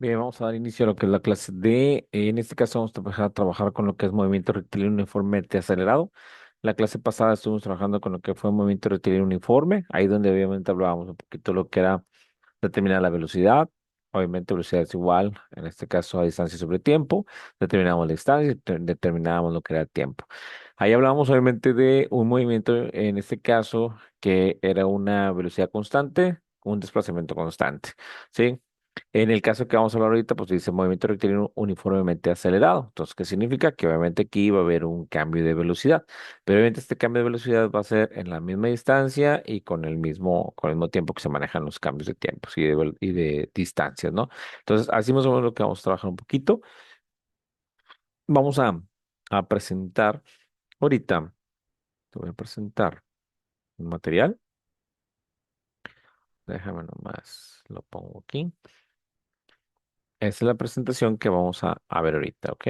Bien, vamos a dar inicio a lo que es la clase D. En este caso vamos a empezar a trabajar con lo que es movimiento rectilíneo uniformemente acelerado. La clase pasada estuvimos trabajando con lo que fue movimiento rectilíneo uniforme, ahí donde obviamente hablábamos un poquito de lo que era determinar la velocidad. Obviamente velocidad es igual, en este caso a distancia sobre tiempo. Determinamos la distancia y determinábamos lo que era el tiempo. Ahí hablábamos obviamente de un movimiento, en este caso, que era una velocidad constante, un desplazamiento constante. ¿Sí? En el caso que vamos a hablar ahorita, pues dice movimiento rectilíneo uniformemente acelerado. Entonces, ¿qué significa? Que obviamente aquí va a haber un cambio de velocidad. Pero obviamente este cambio de velocidad va a ser en la misma distancia y con el mismo tiempo que se manejan los cambios de tiempos y de distancias, ¿no? Entonces, así más o menos lo que vamos a trabajar un poquito. Vamos a presentar ahorita, te voy a presentar un material. Déjame nomás, lo pongo aquí. Esa es la presentación que vamos a ver ahorita, ¿ok?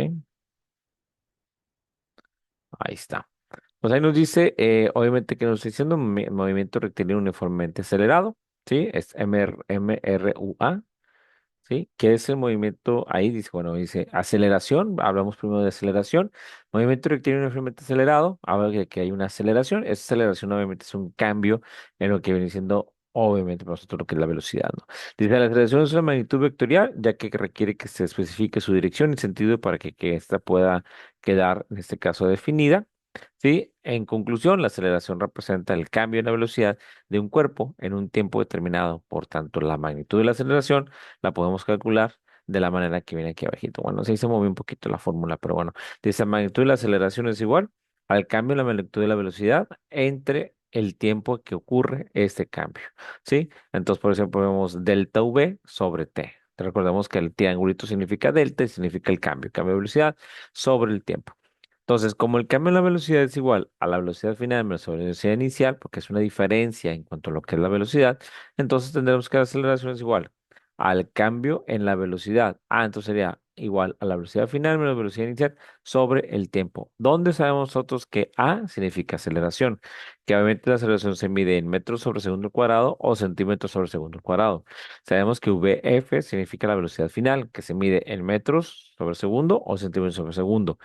Ahí está. Pues ahí nos dice, obviamente que nos está diciendo movimiento rectilíneo uniformemente acelerado, ¿sí? Es MRUA, ¿sí? ¿Qué es el movimiento? Ahí dice, bueno, dice aceleración, hablamos primero de aceleración, movimiento rectilíneo uniformemente acelerado, habla de que hay una aceleración, esa aceleración obviamente es un cambio en lo que viene siendo, obviamente, para nosotros lo que es la velocidad, ¿no? Dice, la aceleración es una magnitud vectorial, ya que requiere que se especifique su dirección y sentido para que ésta pueda quedar, en este caso, definida. Sí, en conclusión, la aceleración representa el cambio en la velocidad de un cuerpo en un tiempo determinado. Por tanto, la magnitud de la aceleración la podemos calcular de la manera que viene aquí abajito. Bueno, sí se movió un poquito la fórmula, pero bueno, dice la magnitud de la aceleración es igual al cambio en la magnitud de la velocidad entre el tiempo que ocurre este cambio. ¿Sí? Entonces, por ejemplo, vemos delta V sobre T. Recordemos que el triangulito significa delta y significa el cambio de velocidad sobre el tiempo. Entonces, como el cambio en la velocidad es igual a la velocidad final menos la velocidad inicial, porque es una diferencia en cuanto a lo que es la velocidad, entonces tendremos que la aceleración es igual al cambio en la velocidad. Entonces sería igual a la velocidad final menos la velocidad inicial sobre el tiempo. ¿Dónde sabemos nosotros que A significa aceleración? Que obviamente la aceleración se mide en metros sobre segundo al cuadrado o centímetros sobre segundo al cuadrado. Sabemos que VF significa la velocidad final, que se mide en metros sobre segundo o centímetros sobre segundo.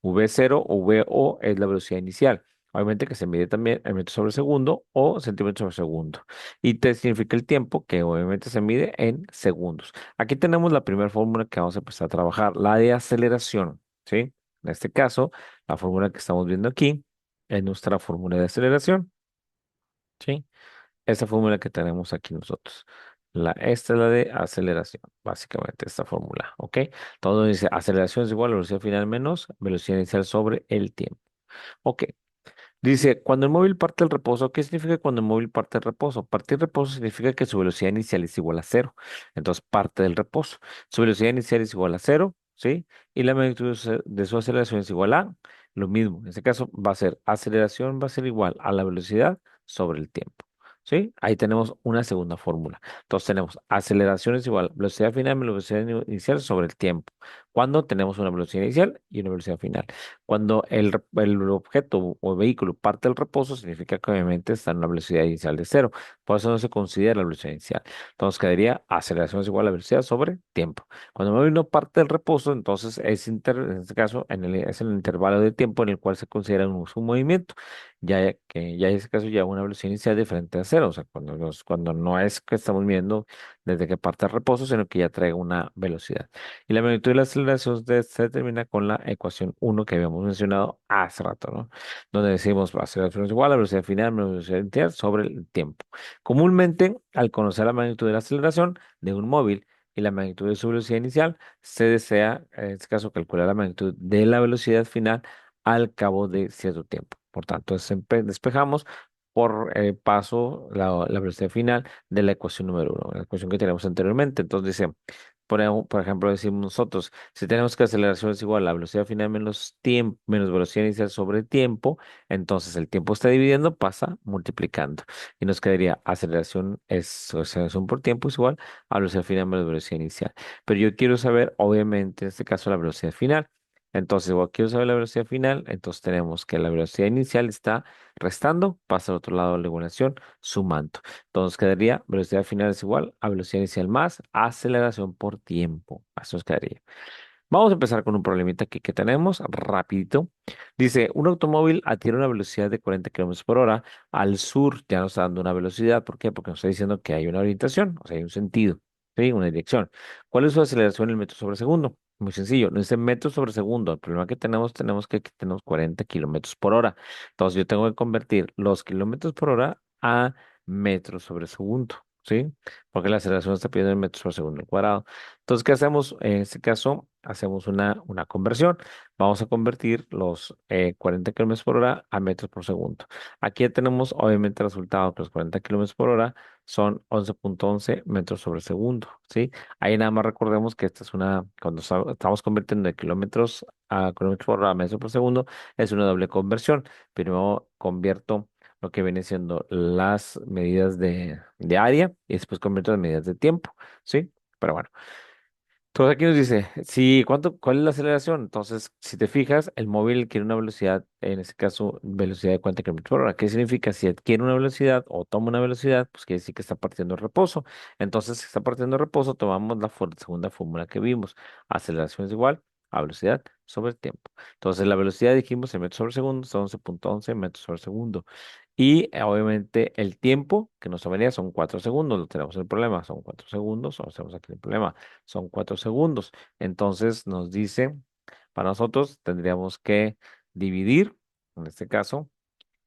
V0 o VO es la velocidad inicial. Obviamente que se mide también en metros sobre segundo o centímetros sobre segundo. Y T significa el tiempo, que obviamente se mide en segundos. Aquí tenemos la primera fórmula que vamos a empezar a trabajar, la de aceleración, ¿sí? En este caso, la fórmula que estamos viendo aquí es nuestra fórmula de aceleración, ¿sí? Esa fórmula que tenemos aquí nosotros. Esta es la de aceleración, básicamente esta fórmula, ¿ok? Todo dice aceleración es igual a velocidad final menos velocidad inicial sobre el tiempo. Ok. Dice, cuando el móvil parte del reposo, ¿qué significa cuando el móvil parte del reposo? Partir del reposo significa que su velocidad inicial es igual a cero. Entonces parte del reposo. Su velocidad inicial es igual a cero, ¿sí? Y la magnitud de su aceleración es igual a lo mismo. En este caso va a ser aceleración va a ser igual a la velocidad sobre el tiempo. ¿Sí? Ahí tenemos una segunda fórmula. Entonces tenemos aceleración es igual a velocidad final menos velocidad inicial sobre el tiempo. Cuando tenemos una velocidad inicial y una velocidad final. Cuando el objeto o vehículo parte del reposo, significa que obviamente está en una velocidad inicial de cero. Por eso no se considera la velocidad inicial. Entonces quedaría aceleración es igual a velocidad sobre tiempo. Cuando el móvil no parte del reposo, entonces en este caso es en el intervalo de tiempo en el cual se considera un movimiento. Ya que ya en ese caso ya una velocidad inicial diferente a cero. O sea, cuando no es que estamos viendo desde que parte el reposo, sino que ya trae una velocidad. Y la magnitud de la aceleración se determina con la ecuación uno que habíamos mencionado hace rato, ¿no? Donde decimos aceleración es igual a la velocidad final menos velocidad inicial sobre el tiempo. Comúnmente, al conocer la magnitud de la aceleración de un móvil y la magnitud de su velocidad inicial, se desea, en este caso, calcular la magnitud de la velocidad final al cabo de cierto tiempo. Por tanto, despejamos por paso la velocidad final de la ecuación número uno, la ecuación que tenemos anteriormente. Entonces dice, por ejemplo, decimos nosotros, si tenemos que aceleración es igual a la velocidad final menos tiempo, menos velocidad inicial sobre tiempo, entonces el tiempo está dividiendo, pasa multiplicando. Y nos quedaría aceleración por tiempo es igual a velocidad final menos velocidad inicial. Pero yo quiero saber, obviamente, en este caso, la velocidad final. Entonces, igual quiero saber la velocidad final, entonces tenemos que la velocidad inicial está restando, pasa al otro lado de la igualación, sumando. Entonces quedaría velocidad final es igual a velocidad inicial más aceleración por tiempo. Eso nos quedaría. Vamos a empezar con un problemita aquí que tenemos, rapidito. Dice, un automóvil adquiere una velocidad de 40 kilómetros por hora al sur, ya nos está dando una velocidad. ¿Por qué? Porque nos está diciendo que hay una orientación, o sea, hay un sentido, ¿sí? Una dirección. ¿Cuál es su aceleración en metros sobre segundo? Muy sencillo, no dice metros sobre segundo. El problema que tenemos que aquí tenemos 40 kilómetros por hora. Entonces yo tengo que convertir los kilómetros por hora a metros sobre segundo, ¿sí? Porque la aceleración está pidiendo en metros sobre segundo al cuadrado. Entonces, ¿qué hacemos? En este caso, hacemos una conversión. Vamos a convertir los 40 kilómetros por hora a metros por segundo. Aquí ya tenemos, obviamente, el resultado que los 40 kilómetros por hora son 11.11 metros sobre segundo, ¿sí? Ahí nada más recordemos que esta es cuando estamos convirtiendo de kilómetros a kilómetros por hora a metros por segundo, es una doble conversión. Primero convierto lo que viene siendo las medidas de área y después convierto las medidas de tiempo, ¿sí? Pero bueno. Entonces aquí nos dice, sí, ¿cuál es la aceleración? Entonces, si te fijas, el móvil quiere una velocidad, en este caso, velocidad de 40 kilómetros por hora. ¿Qué significa? Si adquiere una velocidad o toma una velocidad, pues quiere decir que está partiendo de reposo. Entonces, si está partiendo de reposo, tomamos la segunda fórmula que vimos. Aceleración es igual a velocidad sobre el tiempo. Entonces, la velocidad dijimos en metros sobre segundo, son 11.11 metros sobre segundo. Y obviamente el tiempo que nos tomaría son 4 segundos. Lo tenemos el problema, son 4 segundos. O tenemos aquí el problema, son 4 segundos. Entonces nos dice, para nosotros tendríamos que dividir, en este caso,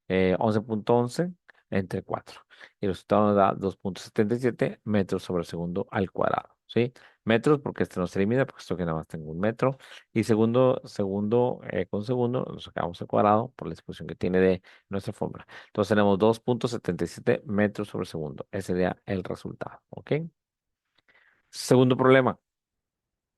11.11 entre 4. Y el resultado nos da 2.77 metros sobre segundo al cuadrado. ¿Sí? Metros, porque este no se elimina, porque esto que nada más tengo un metro. Y segundo con segundo, lo sacamos al cuadrado por la expresión que tiene de nuestra fórmula. Entonces tenemos 2.77 metros sobre segundo. Ese sería el resultado. ¿Ok? Segundo problema.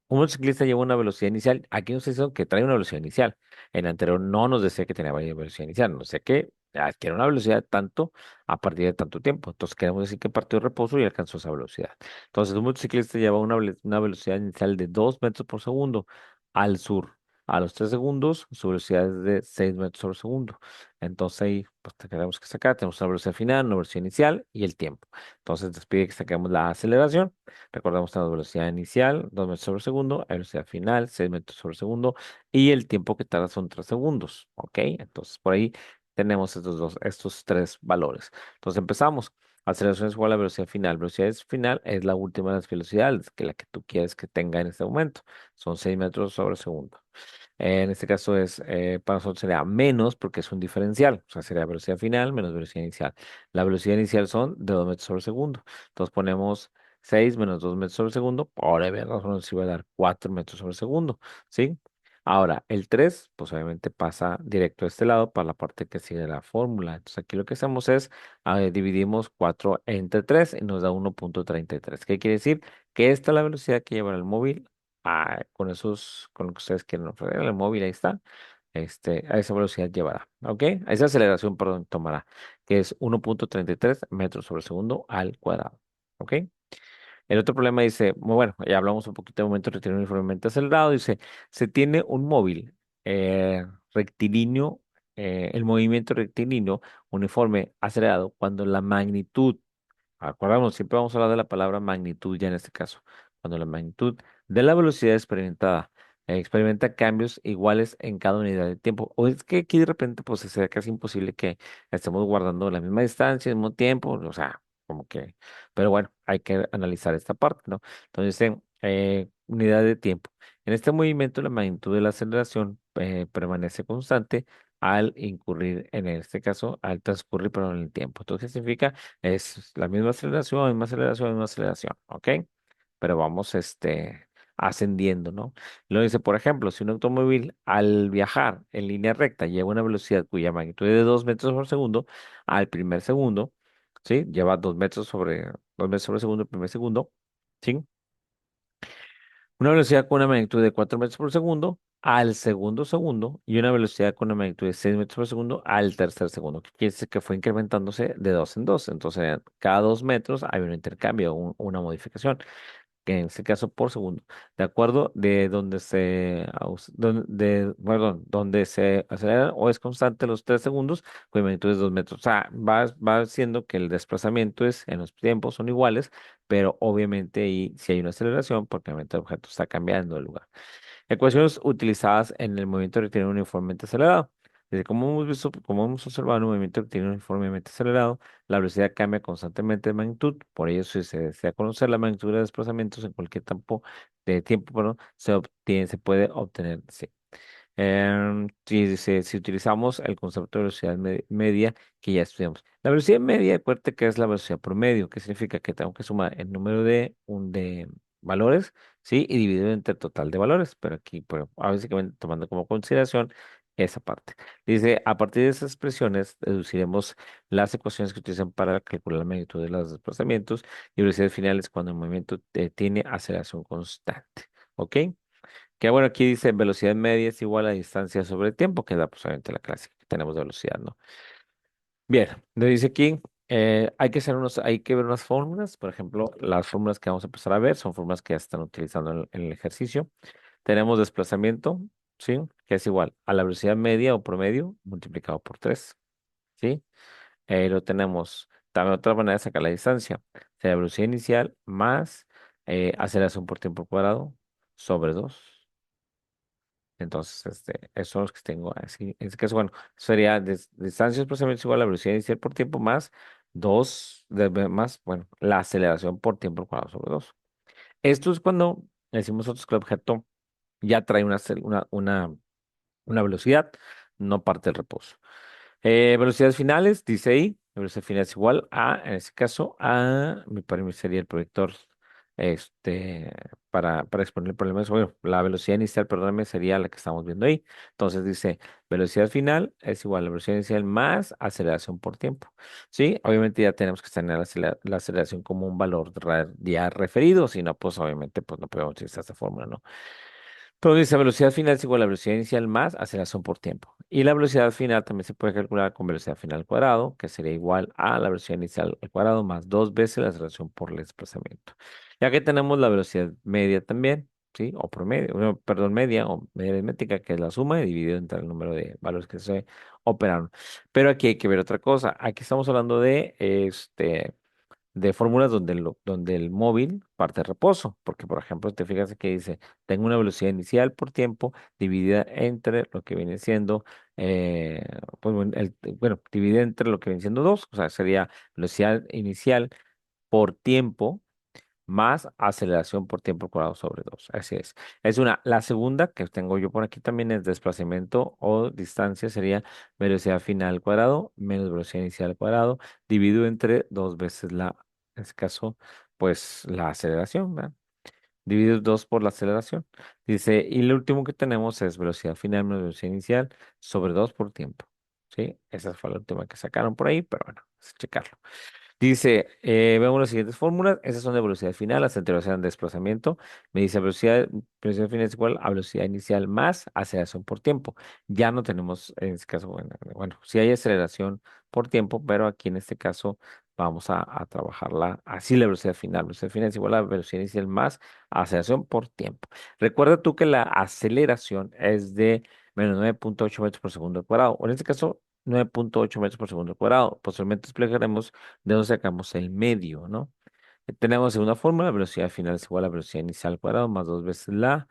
Un motociclista lleva una velocidad inicial. Aquí nos dice que trae una velocidad inicial. En el anterior no nos decía que tenía velocidad inicial. Nos decía que adquiere una velocidad tanto a partir de tanto tiempo. Entonces queremos decir que partió de reposo y alcanzó esa velocidad. Entonces un motociclista lleva una velocidad inicial de 2 metros por segundo al sur. A los 3 segundos, su velocidad es de 6 metros por segundo. Entonces ahí pues, tenemos que sacar. Tenemos una velocidad final, una velocidad inicial y el tiempo. Entonces nos pide que saquemos la aceleración. Recordemos que la velocidad inicial, 2 metros sobre segundo, la velocidad final, 6 metros sobre segundo, y el tiempo que tarda son 3 segundos, ¿ok? Entonces, por ahí tenemos estos tres valores. Entonces, empezamos. Aceleración es igual a velocidad final. Velocidad final es la última de las velocidades, que la que tú quieres que tenga en este momento. Son 6 metros sobre segundo. En este caso para nosotros sería menos porque es un diferencial, o sea, sería velocidad final menos velocidad inicial. La velocidad inicial son de 2 metros sobre segundo. Entonces ponemos 6 menos 2 metros sobre segundo, por haber razón nos iba a dar 4 metros sobre segundo, ¿sí? Ahora, el 3 pues obviamente pasa directo a este lado para la parte que sigue de la fórmula. Entonces aquí lo que hacemos es, dividimos 4 entre 3 y nos da 1.33. ¿Qué quiere decir? Que esta es la velocidad que lleva el móvil con lo que ustedes quieren ofrecer, el móvil, ahí está, a esa velocidad llevará, ¿ok? A esa aceleración, perdón, tomará, que es 1.33 metros sobre segundo al cuadrado, ¿ok? El otro problema dice, muy bueno, ya hablamos un poquito de momento rectilíneo uniformemente acelerado, dice, se tiene un móvil rectilíneo, el movimiento rectilíneo uniforme acelerado cuando la magnitud. Acordamos, siempre vamos a hablar de la palabra magnitud ya en este caso. Cuando la magnitud de la velocidad experimentada experimenta cambios iguales en cada unidad de tiempo. O es que aquí de repente pues será casi imposible que estemos guardando la misma distancia, el mismo tiempo, o sea, como que, pero bueno, hay que analizar esta parte, ¿no? Entonces, unidad de tiempo. En este movimiento la magnitud de la aceleración permanece constante al incurrir, en este caso, al transcurrir, pero en el tiempo. Entonces, ¿qué significa? Es la misma aceleración, misma aceleración, misma aceleración, ¿ok? Pero vamos, ascendiendo, ¿no? Luego dice, por ejemplo, si un automóvil al viajar en línea recta lleva una velocidad cuya magnitud es de 2 metros por segundo, al primer segundo, ¿sí? Lleva 2 metros sobre segundo, el primer segundo, ¿sí? Una velocidad con una magnitud de 4 metros por segundo al segundo segundo y una velocidad con una magnitud de 6 metros por segundo al tercer segundo, que quiere decir que fue incrementándose de dos en dos. Entonces, cada 2 metros hay un intercambio, una modificación. que en este caso por segundo, de acuerdo de perdón, donde se acelera o es constante los 3 segundos, con magnitud de 2 metros. O sea, va siendo que el desplazamiento es en los tiempos son iguales, pero obviamente ahí si hay una aceleración, porque obviamente el objeto está cambiando de lugar. Ecuaciones utilizadas en el movimiento rectilíneo uniformemente acelerado. Desde como hemos visto, como hemos observado en un movimiento rectilíneo uniformemente acelerado, la velocidad cambia constantemente de magnitud. Por ello, si se desea conocer la magnitud de desplazamientos en cualquier tiempo, perdón, se puede obtener. Sí. Si utilizamos el concepto de velocidad media que ya estudiamos. La velocidad media, acuérdate que es la velocidad promedio, que significa que tengo que sumar el número de valores, ¿sí? Y dividido entre el total de valores, pero aquí, pero a veces que tomando como consideración esa parte. Dice, a partir de esas expresiones, deduciremos las ecuaciones que utilizan para calcular la magnitud de los desplazamientos y velocidades finales cuando el movimiento tiene aceleración constante. ¿Ok? Que bueno, aquí dice velocidad media es igual a distancia sobre tiempo, que da pues obviamente la clase que tenemos de velocidad, ¿no? Bien, nos dice aquí, hay que ver unas fórmulas, por ejemplo, las fórmulas que vamos a empezar a ver son fórmulas que ya están utilizando en el ejercicio. Tenemos desplazamiento, ¿sí? Que es igual a la velocidad media o promedio multiplicado por 3, ¿sí? Lo tenemos, también otra manera de sacar la distancia, sería velocidad inicial más aceleración por tiempo cuadrado sobre 2. Entonces, esos son los que tengo así. En este caso, bueno, sería distancia de desplazamiento es igual a la velocidad inicial por tiempo más 2 más, bueno, la aceleración por tiempo al cuadrado sobre 2. Esto es cuando decimos nosotros que el objeto ya trae una velocidad, no parte del reposo. Velocidades finales, dice ahí, velocidad final es igual a, en este caso, para mí sería el proyector, este, para exponer el problema, bueno, la velocidad inicial, perdóname, sería la que estamos viendo ahí. Entonces dice, velocidad final es igual a la velocidad inicial más aceleración por tiempo. Sí, obviamente ya tenemos que tener la aceleración como un valor ya referido, si no, pues obviamente, pues no podemos utilizar esta fórmula, ¿no? Entonces, dice velocidad final es igual a la velocidad inicial más aceleración por tiempo. Y la velocidad final también se puede calcular con velocidad final al cuadrado, que sería igual a la velocidad inicial al cuadrado más dos veces la aceleración por el desplazamiento. Ya que tenemos la velocidad media también, ¿sí? O promedio, no, perdón, media o media aritmética, que es la suma dividido entre el número de valores que se operaron. Pero aquí hay que ver otra cosa. Aquí estamos hablando de fórmulas donde el móvil parte de reposo, porque por ejemplo, te fijas que dice, tengo una velocidad inicial por tiempo dividida entre lo que viene siendo, pues bueno, dividida entre lo que viene siendo 2, o sea, sería velocidad inicial por tiempo más aceleración por tiempo al cuadrado sobre 2. Así es. La segunda que tengo yo por aquí también es desplazamiento o distancia sería velocidad final al cuadrado menos velocidad inicial al cuadrado dividido entre dos veces en este caso, pues la aceleración, ¿verdad? Dividido 2 por la aceleración. Dice, y lo último que tenemos es velocidad final menos velocidad inicial sobre 2 por tiempo. ¿Sí? Esa fue la última que sacaron por ahí, pero bueno, vamos a checarlo. Dice, vemos las siguientes fórmulas. Esas son de velocidad final, las anteriores eran de desplazamiento. Me dice velocidad final es igual a velocidad inicial más aceleración por tiempo. Ya no tenemos, en este caso, bueno, sí hay aceleración por tiempo, pero aquí en este caso vamos a trabajarla así la velocidad final. Velocidad final es igual a velocidad inicial más aceleración por tiempo. Recuerda tú que la aceleración es de menos 9,8 metros por segundo al cuadrado. O en este caso, 9,8 metros por segundo al cuadrado. Posteriormente explicaremos de dónde sacamos el medio, ¿no? Tenemos segunda fórmula, velocidad final es igual a velocidad inicial al cuadrado más dos veces la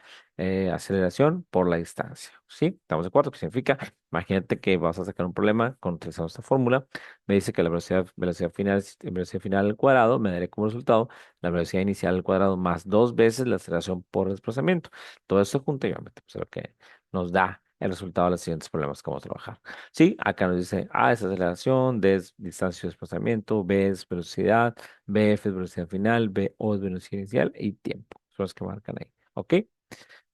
aceleración por la distancia. ¿Sí? ¿Estamos de acuerdo? ¿Qué significa? Imagínate que vas a sacar un problema utilizando esta fórmula. Me dice que la velocidad final al cuadrado me daría como resultado la velocidad inicial al cuadrado más dos veces la aceleración por desplazamiento. Todo esto junto y obviamente pues, es lo que nos da el resultado de los siguientes problemas que vamos a trabajar. Sí, acá nos dice A es aceleración, D es distancia de desplazamiento, B es velocidad. BF es velocidad final, BO es velocidad inicial y tiempo. Son los que marcan ahí. ¿Ok?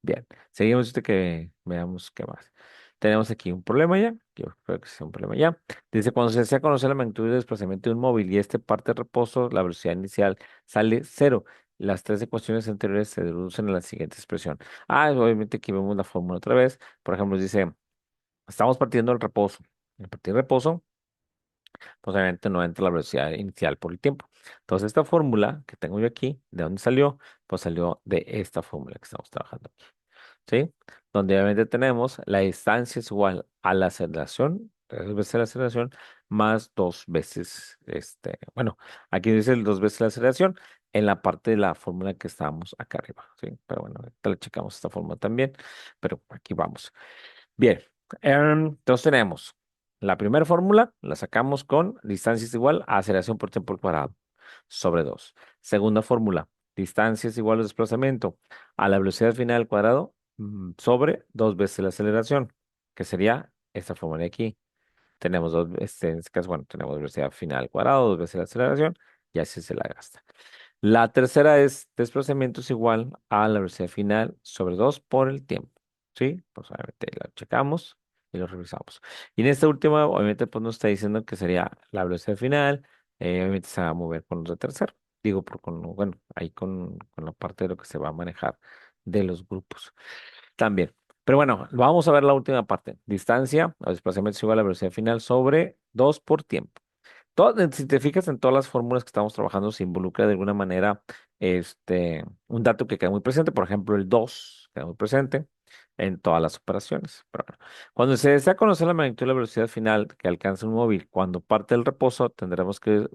Bien. Seguimos que veamos qué más. Tenemos aquí un problema ya. Yo espero que sea un problema ya. Dice, cuando se desea conocer la magnitud de desplazamiento de un móvil y este parte de reposo, la velocidad inicial sale cero. Las tres ecuaciones anteriores se deducen a la siguiente expresión. Obviamente aquí vemos la fórmula otra vez. Por ejemplo, dice, estamos partiendo del reposo. En partir del reposo, pues obviamente no entra la velocidad inicial por el tiempo. Entonces, esta fórmula que tengo yo aquí, ¿de dónde salió? Pues salió de esta fórmula que estamos trabajando aquí, ¿sí? Donde obviamente tenemos la distancia es igual a la aceleración, tres veces la aceleración, más dos veces, bueno, aquí dice el dos veces la aceleración en la parte de la fórmula que estábamos acá arriba, ¿sí? Pero bueno, ahorita le checamos esta fórmula también, pero aquí vamos. Bien, entonces tenemos la primera fórmula, la sacamos con distancia es igual a aceleración por tiempo al cuadrado sobre 2. Segunda fórmula, distancia es igual a desplazamiento a la velocidad final al cuadrado sobre dos veces la aceleración, que sería esta fórmula de aquí. Tenemos dos, en este caso, bueno, tenemos velocidad final al cuadrado, dos veces la aceleración, y así se la gasta. La tercera es desplazamiento es igual a la velocidad final sobre 2 por el tiempo. ¿Sí? Pues obviamente la checamos y lo revisamos. Y en esta última, obviamente, pues nos está diciendo que sería la velocidad final. Obviamente se va a mover con los de tercero. Digo, bueno, ahí con la parte de lo que se va a manejar de los grupos también. Pero bueno, vamos a ver la última parte. Distancia o desplazamiento es igual a la velocidad final sobre 2 por tiempo. Si te fijas en todas las fórmulas que estamos trabajando, se involucra de alguna manera un dato que queda muy presente, por ejemplo, el 2 queda muy presente en todas las operaciones. Pero bueno, cuando se desea conocer la magnitud de la velocidad final que alcanza un móvil cuando parte del reposo, tendremos que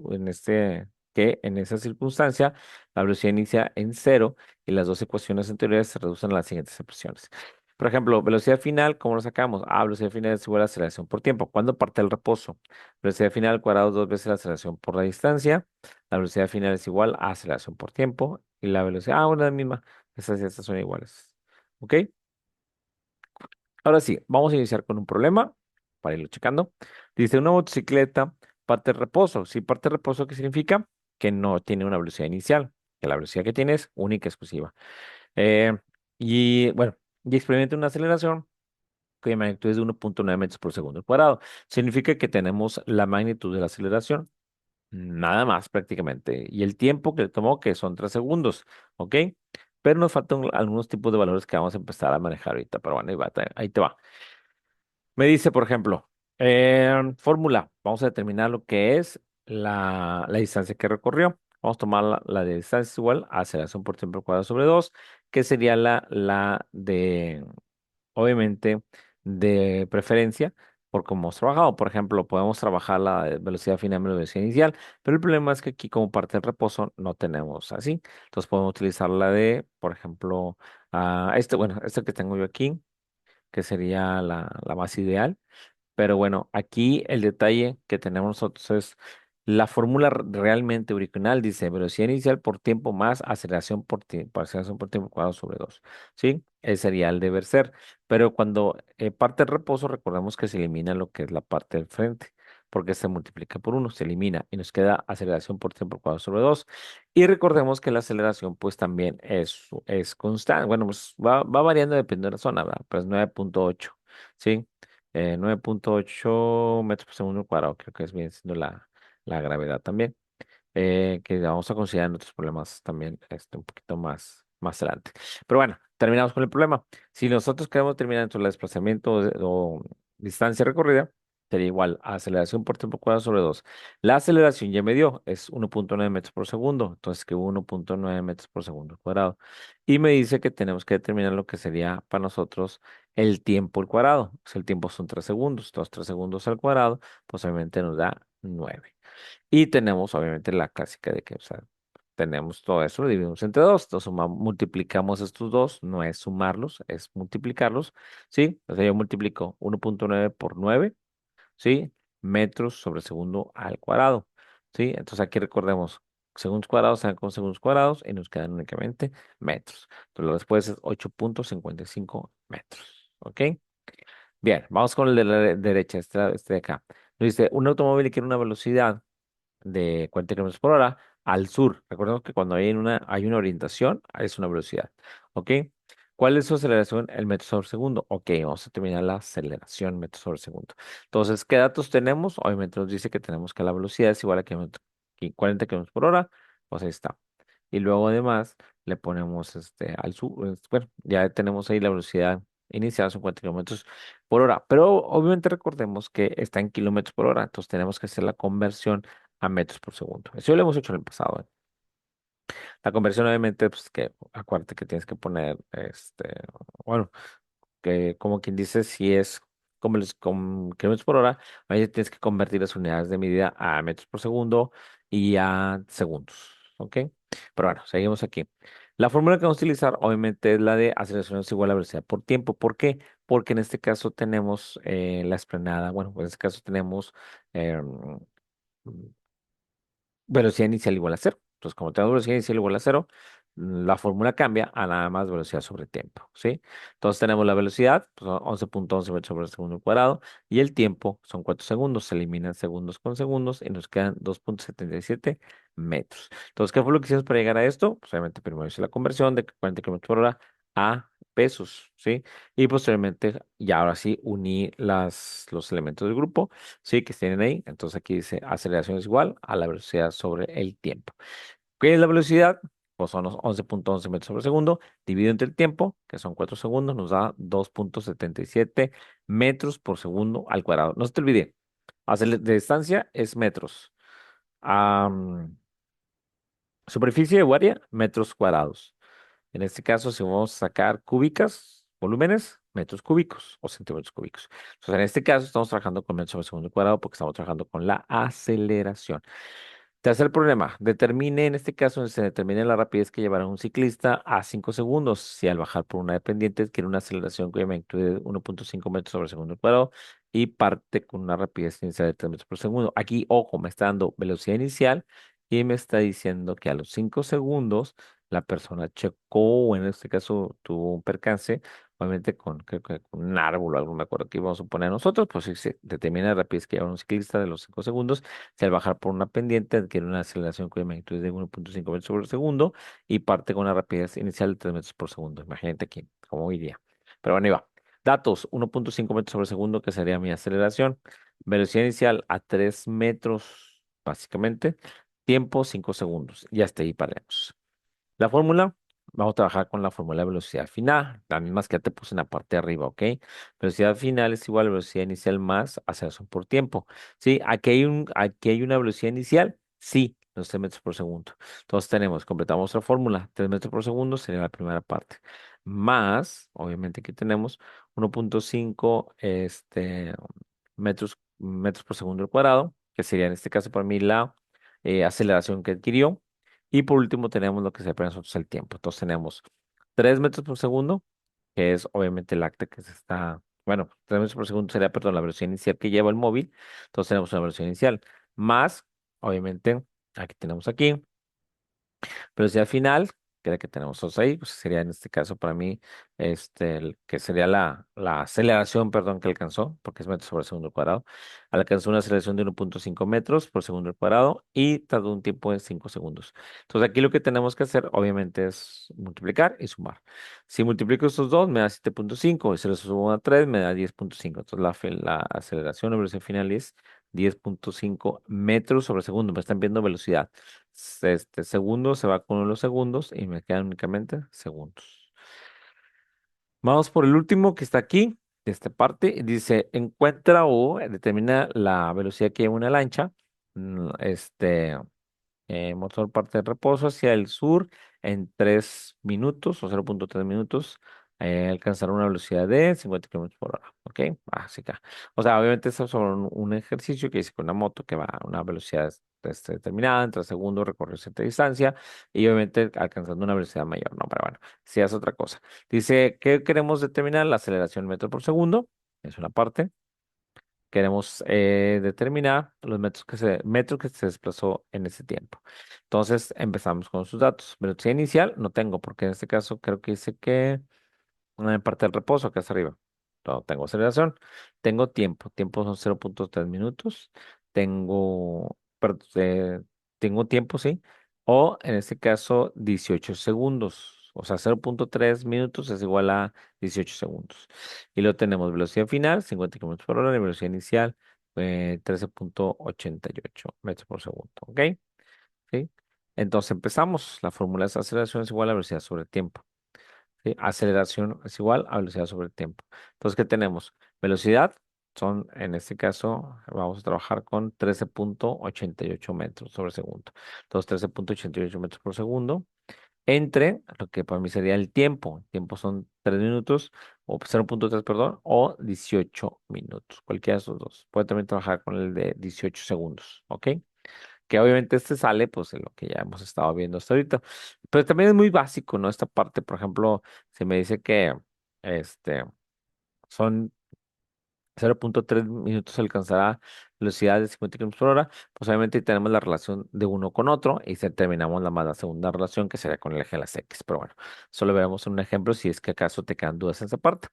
en esa circunstancia la velocidad inicia en cero y las dos ecuaciones anteriores se reducen a las siguientes expresiones. Por ejemplo, velocidad final, ¿cómo lo sacamos? Velocidad final es igual a aceleración por tiempo. ¿Cuándo parte el reposo? Velocidad final al cuadrado dos veces la aceleración por la distancia. La velocidad final es igual a aceleración por tiempo. Y la velocidad, bueno, la misma. Estas son iguales. ¿Ok? Ahora sí, vamos a iniciar con un problema para irlo checando. Dice una motocicleta parte de reposo. Si parte de reposo, ¿qué significa? Que no tiene una velocidad inicial, que la velocidad que tiene es única y exclusiva. Eh, y bueno, y experimenta una aceleración cuya magnitud es de 1.9 metros por segundo al cuadrado. Significa que tenemos la magnitud de la aceleración. Nada más prácticamente. Y el tiempo que le tomó, que son 3 segundos, ¿ok? Pero nos faltan algunos tipos de valores que vamos a empezar a manejar ahorita. Pero bueno, ahí te va. Me dice, por ejemplo, fórmula. Vamos a determinar lo que es la distancia que recorrió. Vamos a tomar la de distancia es igual a aceleración por tiempo al cuadrado sobre 2, que sería la de obviamente, de preferencia por cómo hemos trabajado. Por ejemplo, podemos trabajar la velocidad final menos velocidad inicial, pero el problema es que aquí como parte del reposo no tenemos así. Entonces podemos utilizar la de, por ejemplo, bueno, este que tengo yo aquí, que sería la más ideal. Pero bueno, aquí el detalle que tenemos nosotros es la fórmula realmente original dice velocidad inicial por tiempo más aceleración por tiempo, aceleración por tiempo cuadrado sobre 2. ¿Sí? Ese sería el deber ser. Pero cuando parte el reposo, recordemos que se elimina lo que es la parte del frente, porque se multiplica por uno, se elimina y nos queda aceleración por tiempo cuadrado sobre 2. Y recordemos que la aceleración pues también es constante. Bueno, pues va variando dependiendo de la zona, ¿verdad? Pues 9.8. ¿Sí? 9.8 metros por segundo cuadrado, creo que es bien siendo la gravedad también, que vamos a considerar en otros problemas también un poquito más adelante. Pero bueno, terminamos con el problema. Si nosotros queremos determinar entre el desplazamiento o distancia recorrida, sería igual a aceleración por tiempo cuadrado sobre 2. La aceleración ya me dio, es 1.9 metros por segundo, entonces que 1.9 metros por segundo cuadrado. Y me dice que tenemos que determinar lo que sería para nosotros el tiempo al cuadrado. Pues el tiempo son 3 segundos, entonces 3 segundos al cuadrado, pues obviamente nos da 9. Y tenemos obviamente la clásica de que, o sea, tenemos todo eso, lo dividimos entre dos, entonces multiplicamos estos dos, no es sumarlos, es multiplicarlos, ¿sí? O sea, yo multiplico 1.9 por 9, ¿sí? Metros sobre segundo al cuadrado, ¿sí? Entonces aquí recordemos, segundos cuadrados se dan con segundos cuadrados y nos quedan únicamente metros. Entonces la respuesta es 8.55 metros, ¿ok? Bien, vamos con el de la derecha, este de acá. Nos dice, un automóvil quiere una velocidad de 40 kilómetros por hora al sur. Recordemos que cuando hay una orientación, es una velocidad. ¿Ok? ¿Cuál es su aceleración? El metro sobre segundo. Ok, vamos a terminar la aceleración metro sobre segundo. Entonces, ¿qué datos tenemos? Obviamente nos dice que tenemos que la velocidad es igual a 40 kilómetros por hora. Pues ahí está. Y luego además le ponemos al sur. Bueno, ya tenemos ahí la velocidad inicial, 50 kilómetros por hora. Pero obviamente recordemos que está en kilómetros por hora. Entonces tenemos que hacer la conversión a metros por segundo. Eso ya lo hemos hecho en el pasado. La conversión, obviamente, pues que acuérdate que tienes que poner, bueno, que como quien dice, si es como los con kilómetros por hora, ahí tienes que convertir las unidades de medida a metros por segundo y a segundos, ¿ok? Pero bueno, seguimos aquí. La fórmula que vamos a utilizar, obviamente, es la de aceleración es igual a velocidad por tiempo. ¿Por qué? Porque en este caso tenemos la explanada, bueno, pues en este caso tenemos em, velocidad inicial igual a cero. Entonces, como tenemos velocidad inicial igual a cero, la fórmula cambia a nada más velocidad sobre tiempo, ¿sí? Entonces tenemos la velocidad, pues, son 11.11 metros sobre segundo al cuadrado, y el tiempo son 4 segundos, se eliminan segundos con segundos y nos quedan 2.77 metros. Entonces, ¿qué fue lo que hicimos para llegar a esto? Pues obviamente primero hice la conversión de 40 kilómetros por hora a pesos, ¿sí? Y posteriormente, ya ahora sí, uní los elementos del grupo. Sí, que tienen ahí. Entonces aquí dice aceleración es igual a la velocidad sobre el tiempo. ¿Qué es la velocidad? Pues son los 11.11 metros sobre segundo, dividido entre el tiempo, que son 4 segundos, nos da 2.77 metros por segundo al cuadrado. No se te olvide, de distancia es metros. Am, Superficie o área, metros cuadrados. En este caso, si vamos a sacar cúbicas, volúmenes, metros cúbicos o centímetros cúbicos. Entonces, en este caso, estamos trabajando con metros sobre segundo cuadrado porque estamos trabajando con la aceleración. Tercer problema, determine, en este caso, se determine la rapidez que llevará un ciclista a 5 segundos. Si al bajar por una pendiente quiere una aceleración cuya magnitud de 1.5 metros sobre segundo al cuadrado y parte con una rapidez inicial de 3 metros por segundo. Aquí, ojo, me está dando velocidad inicial y me está diciendo que a los 5 segundos la persona chocó, o en este caso tuvo un percance, obviamente con, creo que con un árbol o algo, me acuerdo que íbamos a poner nosotros, pues si se determina la rapidez que lleva un ciclista de los 5 segundos, si al bajar por una pendiente adquiere una aceleración cuya magnitud es de 1.5 metros por segundo y parte con una rapidez inicial de 3 metros por segundo. Imagínate aquí, cómo iría. Pero bueno, ahí va. Datos, 1.5 metros sobre segundo, que sería mi aceleración. Velocidad inicial a 3 metros, básicamente. Tiempo, 5 segundos. Y hasta ahí paremos. La fórmula, vamos a trabajar con la fórmula de velocidad final, las mismas que ya te puse en la parte de arriba, ¿ok? Velocidad final es igual a velocidad inicial más aceleración por tiempo. ¿Sí? Aquí hay una velocidad inicial, sí, los 3 metros por segundo. Entonces tenemos, completamos la fórmula, 3 metros por segundo sería la primera parte. Más, obviamente aquí tenemos 1.5 metros por segundo al cuadrado, que sería en este caso para mí la aceleración que adquirió. Y por último tenemos lo que se para nosotros el tiempo. Entonces tenemos 3 metros por segundo, que es obviamente el acta que se está, bueno, 3 metros por segundo sería, perdón, la velocidad inicial que lleva el móvil. Entonces tenemos una velocidad inicial. Más, obviamente, aquí tenemos aquí. Velocidad final, que es la que tenemos todos ahí, pues sería en este caso para mí, que sería la aceleración, perdón, que alcanzó, porque es metros sobre segundo al cuadrado. Alcanzó una aceleración de 1.5 metros por segundo al cuadrado y tardó un tiempo de 5 segundos. Entonces aquí lo que tenemos que hacer, obviamente, es multiplicar y sumar. Si multiplico estos dos, me da 7.5 y se los subo a 3, me da 10.5. Entonces la aceleración o velocidad final es 10.5 metros sobre segundo. Me están viendo velocidad. Segundo se va con uno de los segundos y me quedan únicamente segundos. Vamos por el último que está aquí, de esta parte. Dice, encuentra o determina la velocidad que lleva una lancha. Motor parte de reposo hacia el sur en 3 minutos o 0.3 minutos. Alcanzar una velocidad de 50 kilómetros por hora. ¿Ok? Básica. O sea, obviamente esto es sobre un ejercicio que hice con una moto que va a una velocidad determinada, en 3 segundos recorre cierta distancia y obviamente alcanzando una velocidad mayor. No, pero bueno, si es otra cosa. Dice, ¿qué queremos determinar? La aceleración en metros por segundo. Es una parte. Queremos determinar los metros que se desplazó en ese tiempo. Entonces empezamos con sus datos. Velocidad inicial no tengo, porque en este caso creo que dice que una parte del reposo acá está arriba. No tengo aceleración. Tengo tiempo. Tiempo son 0.3 minutos. Tengo tiempo, sí. O en este caso 18 segundos. O sea, 0.3 minutos es igual a 18 segundos. Y lo tenemos velocidad final, 50 kilómetros por hora, y velocidad inicial, 13.88 metros por segundo. ¿Ok? ¿Sí? Entonces empezamos. La fórmula de aceleración es igual a velocidad sobre tiempo. ¿Sí? Aceleración es igual a velocidad sobre tiempo. Entonces, ¿qué tenemos? Velocidad. son, en este caso, vamos a trabajar con 13,88 metros sobre segundo. Entonces, 13,88 metros por segundo entre lo que para mí sería el tiempo. El tiempo son 3 minutos, o 0,3, perdón, o 18 minutos. Cualquiera de esos dos. Puede también trabajar con el de 18 segundos, ¿ok? Que obviamente este sale, pues, en lo que ya hemos estado viendo hasta ahorita. Pero también es muy básico, ¿no? Esta parte, por ejemplo, se me dice que, este, son 0,3 minutos alcanzará velocidad de 50 kilómetros por hora. Pues obviamente tenemos la relación de uno con otro y terminamos la segunda relación que sería con el eje de las X. Pero bueno, solo veremos un ejemplo si es que acaso te quedan dudas en esa parte.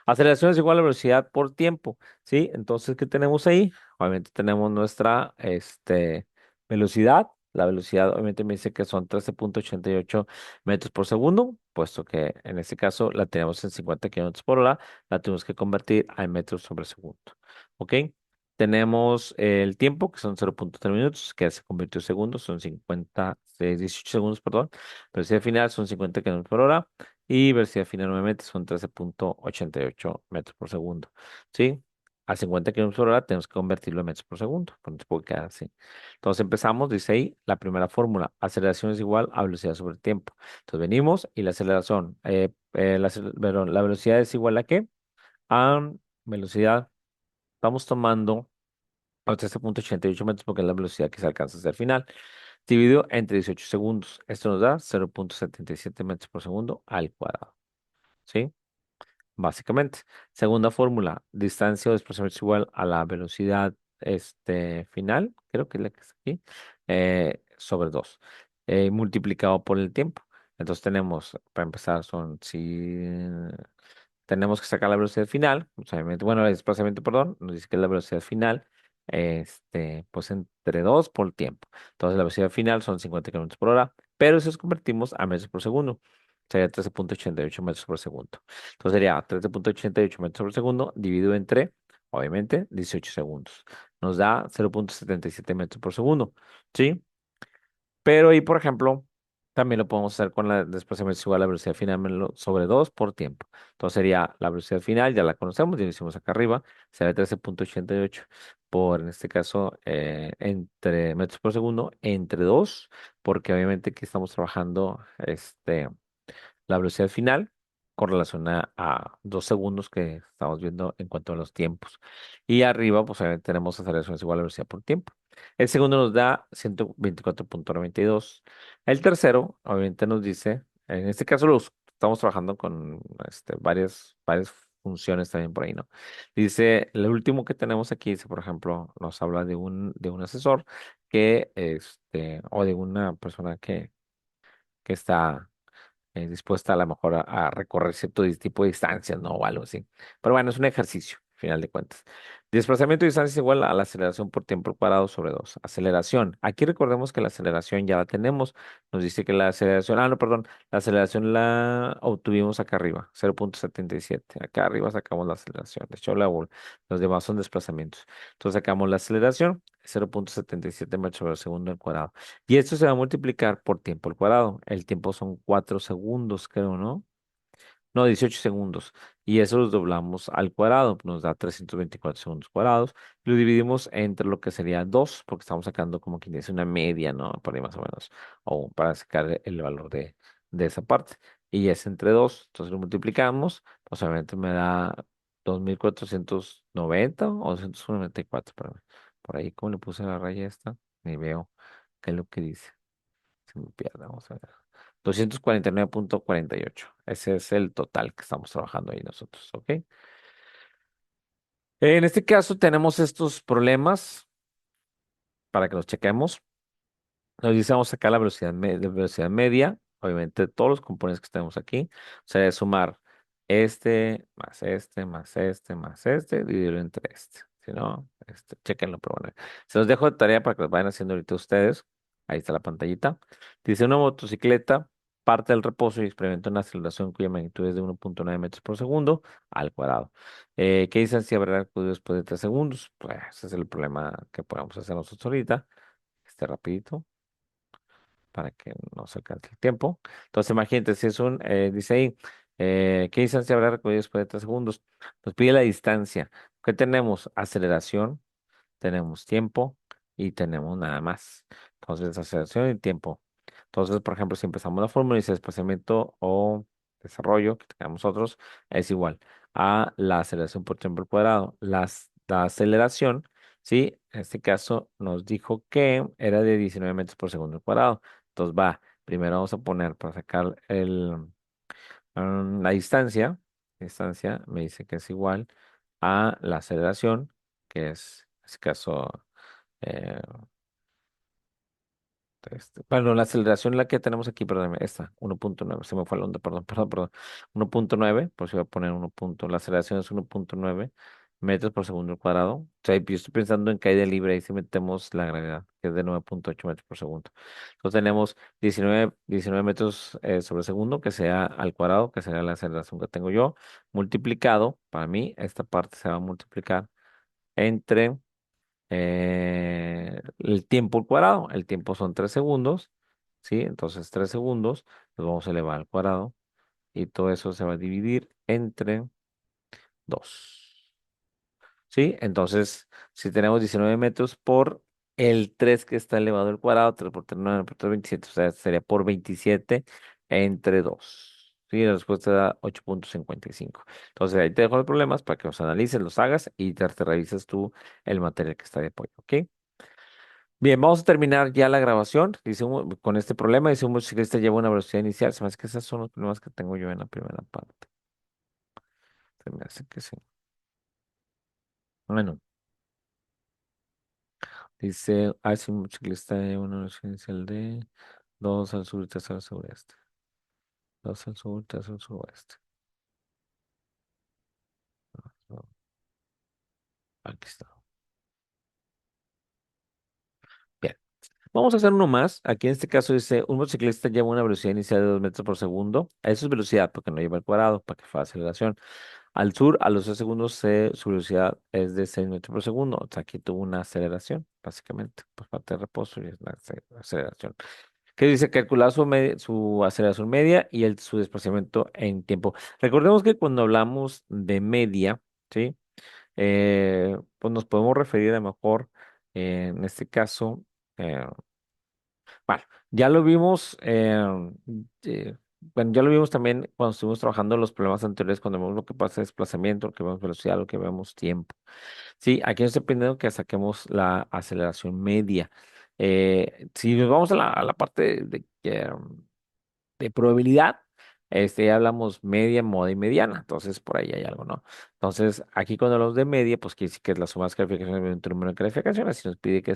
Aceleración es igual a velocidad por tiempo, ¿sí? Entonces, ¿qué tenemos ahí? Obviamente tenemos nuestra velocidad. La velocidad obviamente me dice que son 13,88 metros por segundo, puesto que en este caso la tenemos en 50 kilómetros por hora, la tenemos que convertir a metros sobre segundo. ¿Ok? Tenemos el tiempo, que son 0,3 minutos, que ya se convirtió en segundos, son 18 segundos, perdón. Velocidad final son 50 kilómetros por hora. Y velocidad final nuevamente son 13,88 metros por segundo. ¿Sí? A 50 kilómetros por hora tenemos que convertirlo en metros por segundo. Pues no se puede quedar así. Entonces empezamos, dice ahí, la primera fórmula. Aceleración es igual a velocidad sobre tiempo. Entonces venimos y la aceleración, perdón, la velocidad es igual a ¿qué? A velocidad. Estamos tomando a 13,88 metros porque es la velocidad que se alcanza hasta el final. Dividido entre 18 segundos. Esto nos da 0,77 metros por segundo al cuadrado. ¿Sí? Básicamente. Segunda fórmula, distancia o desplazamiento es igual a la velocidad final, creo que es la que está aquí, sobre 2, multiplicado por el tiempo. Entonces tenemos, para empezar, si tenemos que sacar la velocidad final, pues, obviamente, bueno, el desplazamiento, perdón, nos dice que es la velocidad final, pues entre 2 por tiempo. Entonces la velocidad final son 50 kilómetros por hora, pero si los convertimos a metros por segundo, sería 13,88 metros por segundo. Entonces sería 13,88 metros por segundo dividido entre, obviamente, 18 segundos. Nos da 0,77 metros por segundo. ¿Sí? Pero ahí, por ejemplo, también lo podemos hacer con la desplazamiento igual a la velocidad final sobre 2 por tiempo. Entonces sería la velocidad final, ya la conocemos, ya lo hicimos acá arriba, sería 13,88 por, en este caso, entre metros por segundo, entre 2 porque obviamente aquí estamos trabajando la velocidad final con relación a 2 segundos que estamos viendo en cuanto a los tiempos. Y arriba, pues obviamente tenemos aceleraciones igual a velocidad por tiempo. El segundo nos da 124,92. El tercero, obviamente, nos dice, en este caso los estamos trabajando con varias funciones también por ahí, ¿no? Dice, el último que tenemos aquí, dice, por ejemplo, nos habla de un asesor o de una persona que está dispuesta a lo mejor a recorrer cierto tipo de distancias, ¿no? O algo así. Pero bueno, es un ejercicio, al final de cuentas. Desplazamiento de distancia es igual a la aceleración por tiempo cuadrado sobre 2. Aceleración. Aquí recordemos que la aceleración ya la tenemos. Nos dice que la aceleración, no, perdón, la aceleración la obtuvimos acá arriba, 0,77. Acá arriba sacamos la aceleración. De hecho, los demás son desplazamientos. Entonces sacamos la aceleración, 0,77 metros sobre segundo al cuadrado. Y esto se va a multiplicar por tiempo al cuadrado. El tiempo son 4 segundos, creo, ¿no? No, 18 segundos. Y eso lo doblamos al cuadrado. Nos da 324 segundos cuadrados. Lo dividimos entre lo que sería 2 porque estamos sacando como quien dice una media, ¿no? Por ahí más o menos. O para sacar el valor de esa parte. Y es entre 2. Entonces lo multiplicamos. Pues obviamente me da 2,490 o 294. Por ahí, ¿cómo le puse la raya esta? Ni veo qué es lo que dice. Se me pierde, vamos a ver. 249,48. Ese es el total que estamos trabajando ahí nosotros, ¿ok? En este caso tenemos estos problemas para que los chequemos. Nos dice vamos a sacar la velocidad media, obviamente de todos los componentes que tenemos aquí. O sea, de sumar más este, más este, más este, dividirlo entre este. Si no, chequenlo, pero bueno. Se los dejo de tarea para que lo vayan haciendo ahorita ustedes. Ahí está la pantallita. Dice una motocicleta parte del reposo y experimenta una aceleración cuya magnitud es de 1,9 metros por segundo al cuadrado. ¿Qué distancia habrá recorrido después de 3 segundos? Pues ese es el problema que podemos hacer nosotros ahorita. Rapidito para que no se alcance el tiempo. Entonces, imagínate, si dice ahí, ¿qué distancia habrá recorrido después de 3 segundos? Nos pide la distancia. ¿Qué tenemos? Aceleración, tenemos tiempo y tenemos nada más. Entonces, aceleración y tiempo. Entonces, por ejemplo, si empezamos la fórmula, dice desplazamiento o desarrollo, que tengamos otros, es igual a la aceleración por tiempo al cuadrado. La aceleración, ¿sí? En este caso nos dijo que era de 19 metros por segundo al cuadrado. Entonces, va, primero vamos a poner para sacar la distancia. Distancia me dice que es igual a la aceleración, que es, en este caso, eh, bueno, la aceleración la que tenemos aquí, perdón, esta, 1.9, se me fue el onda, perdón, 1.9, por si voy a poner 1 la aceleración es 1.9 metros por segundo al cuadrado. O sea, yo estoy pensando en caída libre, ahí si metemos la gravedad, que es de 9.8 metros por segundo. Entonces tenemos 19 metros sobre segundo, que sea al cuadrado, que sería la aceleración que tengo yo, multiplicado, para mí, esta parte se va a multiplicar entre el tiempo al cuadrado. El tiempo son 3 segundos, ¿sí? Entonces 3 segundos los vamos a elevar al cuadrado y todo eso se va a dividir entre 2. ¿Sí? Entonces, si tenemos 19 metros por el 3 que está elevado al cuadrado, 3 por 3, 9 por 3, 27, o sea, sería por 27 entre 2. Sí, la respuesta da 8.55. Entonces, ahí te dejo los problemas para que los analices, los hagas y te revises tú el material que está de apoyo, ¿ok? Bien, vamos a terminar ya la grabación. Con este problema, dice un motociclista lleva una velocidad inicial. Se me hace que esos son los problemas que tengo yo en la primera parte. Se me hace que sí. Bueno, dice, si un motociclista lleva una velocidad inicial de 2 al sur y 3 al sureste. 2 al sur, 3 al suroeste. No, aquí está. Bien. Vamos a hacer uno más. Aquí en este caso dice, un motociclista lleva una velocidad inicial de 2 metros por segundo. Eso es velocidad porque no lleva el cuadrado, para que fue aceleración. Al sur, a los 3 segundos, su velocidad es de 6 metros por segundo. O sea, aquí tuvo una aceleración, básicamente, por parte de reposo y es la aceleración. Que dice calcular su aceleración media y su desplazamiento en tiempo. Recordemos que cuando hablamos de media, ¿sí? Pues nos podemos referir a lo mejor, en este caso, eh, bueno, ya lo vimos, bueno, ya lo vimos también cuando estuvimos trabajando los problemas anteriores, cuando vemos lo que pasa de desplazamiento, lo que vemos velocidad, lo que vemos tiempo. Sí, aquí nos está pidiendo que saquemos la aceleración media. Si nos vamos a la parte de probabilidad, ya hablamos media, moda y mediana, entonces por ahí hay algo, ¿no? Entonces, aquí cuando hablamos de media, pues quiere decir que es la suma de las calificaciones de un número de calificaciones, y nos pide que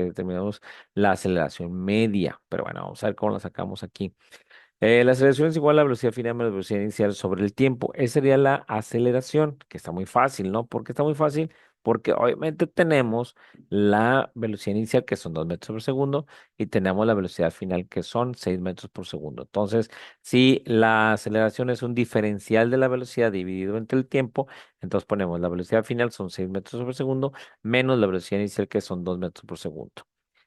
determinemos la aceleración media, pero bueno, vamos a ver cómo la sacamos aquí. La aceleración es igual a la velocidad final menos la velocidad inicial sobre el tiempo. Esa sería la aceleración, que está muy fácil, ¿no? ¿Por qué está muy fácil? Porque obviamente tenemos la velocidad inicial, que son 2 metros por segundo, y tenemos la velocidad final, que son 6 metros por segundo. Entonces, si la aceleración es un diferencial de la velocidad dividido entre el tiempo, entonces ponemos la velocidad final son 6 metros por segundo, menos la velocidad inicial, que son 2 metros por segundo.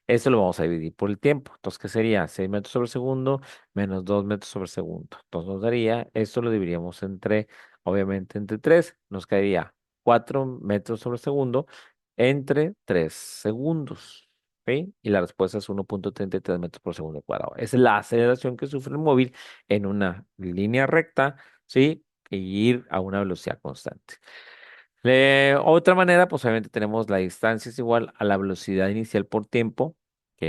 Esto lo vamos a dividir por el tiempo. Entonces, ¿qué sería? 6 metros sobre segundo menos 2 metros sobre segundo. Entonces nos daría, esto lo dividiríamos entre, obviamente entre 3 nos quedaría 4 metros sobre segundo entre 3 segundos. ¿Ok? Y la respuesta es 1.33 metros por segundo cuadrado. Esa es la aceleración que sufre el móvil en una línea recta, ¿sí? Y ir a una velocidad constante. Otra manera, pues obviamente tenemos la distancia es igual a la velocidad inicial por tiempo,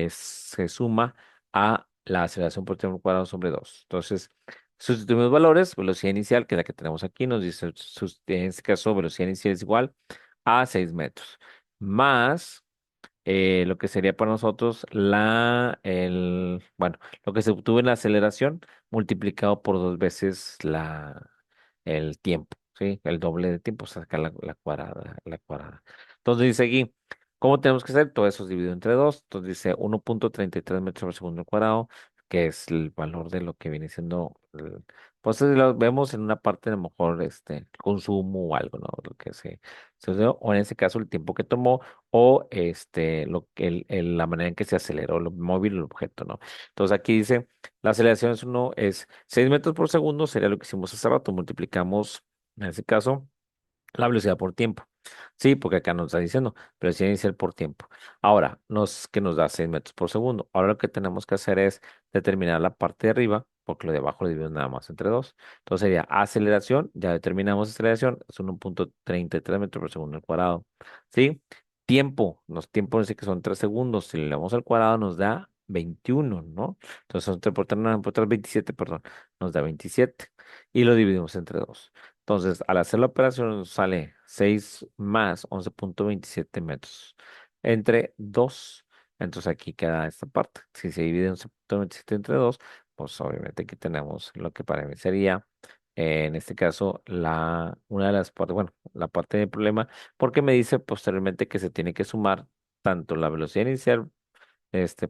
se suma a la aceleración por tiempo cuadrado sobre 2. Entonces, sustituimos valores, velocidad inicial, que es la que tenemos aquí, nos dice, en este caso, velocidad inicial es igual a 6 metros, más lo que sería para nosotros bueno, lo que se obtuvo en la aceleración multiplicado por 2 veces el tiempo, ¿sí? El doble de tiempo, sacar la cuadrada, la cuadrada. Entonces dice aquí, ¿cómo tenemos que hacer? Todo eso es dividido entre 2. Entonces dice 1.33 metros por segundo al cuadrado, que es el valor de lo que viene siendo, pues lo vemos en una parte, a lo mejor, consumo o algo, ¿no? Lo que se dio, o en ese caso el tiempo que tomó o la manera en que se aceleró el móvil o el objeto, ¿no? Entonces aquí dice, la aceleración es 6 metros por segundo, sería lo que hicimos hace rato, multiplicamos, en ese caso, la velocidad por tiempo. Sí, porque acá nos está diciendo, pero sí iniciar por tiempo. Ahora, que nos da 6 metros por segundo. Ahora lo que tenemos que hacer es determinar la parte de arriba, porque lo de abajo lo dividimos nada más entre dos. Entonces sería aceleración, ya determinamos aceleración, es 1,33 metros por segundo al cuadrado. ¿Sí? Tiempo dice que son 3 segundos. Si le damos al cuadrado nos da 21, ¿no? Entonces son 3 por 3, 27, perdón, nos da 27. Y lo dividimos entre dos. Entonces, al hacer la operación nos sale 6 más 11,27 metros entre 2. Entonces aquí queda esta parte. Si se divide 11,27 entre 2, pues obviamente aquí tenemos lo que para mí sería, en este caso, una de las partes, bueno, la parte del problema, porque me dice posteriormente que se tiene que sumar tanto la velocidad inicial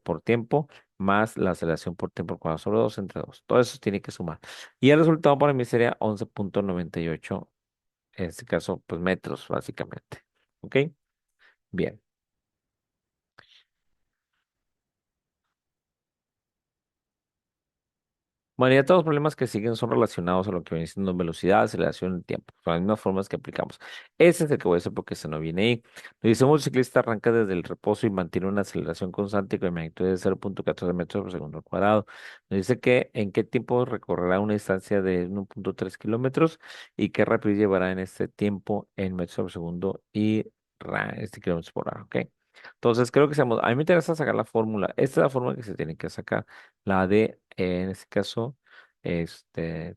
por tiempo más la aceleración por tiempo al cuadrado sobre 2 entre 2. Todo eso tiene que sumar. Y el resultado para mí sería 11,98, en este caso, pues metros, básicamente. ¿Ok? Bien. Bueno, ya todos los problemas que siguen son relacionados a lo que viene siendo velocidad, aceleración y tiempo. Son las mismas formas que aplicamos. Ese es el que voy a hacer porque se no viene ahí. Nos dice, un ciclista arranca desde el reposo y mantiene una aceleración constante con magnitud de 0,14 metros por segundo al cuadrado. Nos dice que en qué tiempo recorrerá una distancia de 1,3 kilómetros y qué rapidez llevará en este tiempo en metros por segundo y kilómetros por hora. ¿Ok? Entonces, creo que seamos, a mí me interesa sacar la fórmula. Esta es la fórmula que se tiene que sacar. La de, en este caso,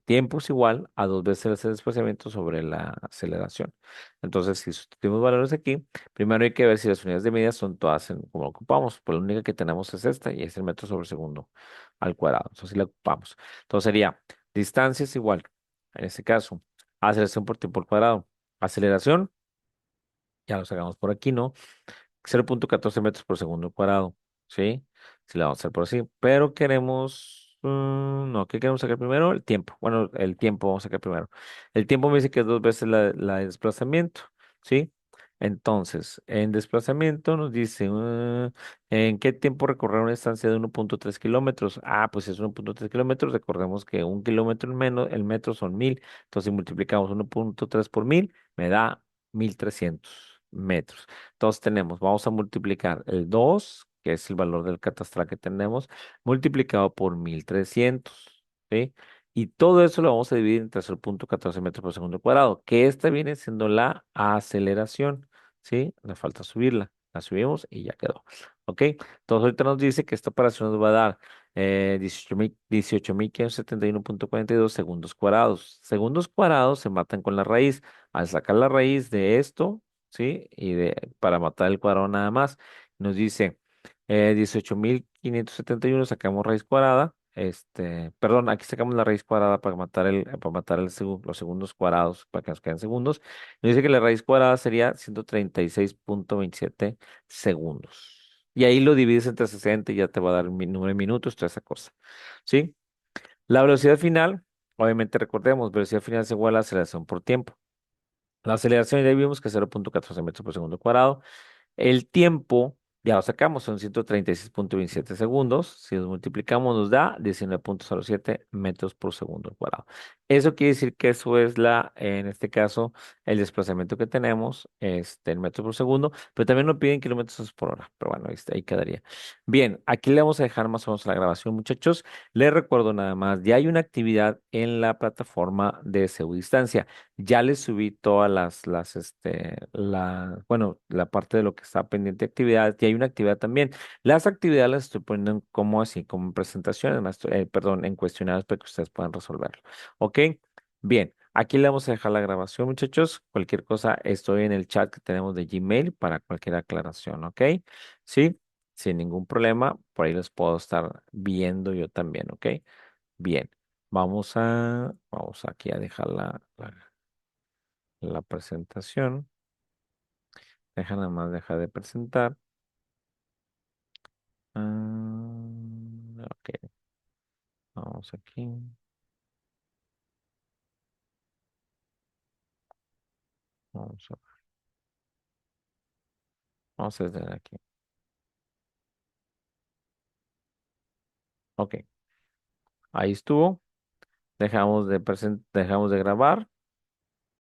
tiempo es igual a dos veces el desplazamiento sobre la aceleración. Entonces, si sustituimos valores aquí, primero hay que ver si las unidades de medida son todas como lo ocupamos. Pues la única que tenemos es esta y es el metro sobre segundo al cuadrado. Entonces, si la ocupamos. Entonces, sería distancia es igual, en este caso, aceleración por tiempo al cuadrado. Aceleración, ya lo sacamos por aquí, ¿no? 0,14 metros por segundo cuadrado, ¿sí? Si la vamos a hacer por así, pero queremos, no, ¿qué queremos sacar primero? El tiempo. Bueno, el tiempo vamos a sacar primero. El tiempo me dice que es dos veces la de desplazamiento, ¿sí? Entonces, en desplazamiento nos dice, ¿en qué tiempo recorrer una distancia de 1,3 kilómetros? Ah, pues es 1,3 kilómetros. Recordemos que 1 kilómetro en menos, el metro son 1000. Entonces, si multiplicamos 1,3 por 1000, me da 1300 metros. Entonces tenemos, vamos a multiplicar el 2, que es el valor del catastral que tenemos, multiplicado por 1300, ¿sí? Y todo eso lo vamos a dividir entre 0,14 metros por segundo cuadrado, que esta viene siendo la aceleración, ¿sí? Le falta subirla. La subimos y ya quedó. ¿Ok? Entonces ahorita nos dice que esta operación nos va a dar 18.571,42 segundos cuadrados. Segundos cuadrados se matan con la raíz. Al sacar la raíz de esto, ¿sí? Para matar el cuadrado nada más. Nos dice 18.571, sacamos raíz cuadrada. Perdón, aquí sacamos la raíz cuadrada para matar los segundos cuadrados, para que nos queden segundos. Nos dice que la raíz cuadrada sería 136,27 segundos. Y ahí lo divides entre 60 y ya te va a dar número de minutos, toda esa cosa. ¿Sí? La velocidad final, obviamente recordemos, velocidad final es igual a aceleración por tiempo. La aceleración ya vimos que es 0,14 metros por segundo cuadrado. El tiempo, ya lo sacamos, son 136,27 segundos. Si los multiplicamos nos da 19,07 metros por segundo al cuadrado. Eso quiere decir que eso es en este caso, el desplazamiento que tenemos, en metros por segundo, pero también nos piden kilómetros por hora. Pero bueno, ahí quedaría. Bien, aquí le vamos a dejar más o menos la grabación, muchachos. Les recuerdo nada más, ya hay una actividad en la plataforma de Distancia. Ya les subí todas bueno, la parte de lo que está pendiente de actividades y hay una actividad también. Las actividades las estoy poniendo como así, como en presentaciones, perdón, en cuestionarios para que ustedes puedan resolverlo. ¿Ok? Bien, aquí le vamos a dejar la grabación, muchachos. Cualquier cosa, estoy en el chat que tenemos de Gmail para cualquier aclaración, ¿ok? Sí, sin ningún problema, por ahí les puedo estar viendo yo también, ¿ok? Bien, vamos aquí a dejar la presentación. Deja nada más dejar de presentar. Ok, vamos aquí. Vamos a, vamos a desde aquí. Ok, ahí estuvo. Dejamos de grabar.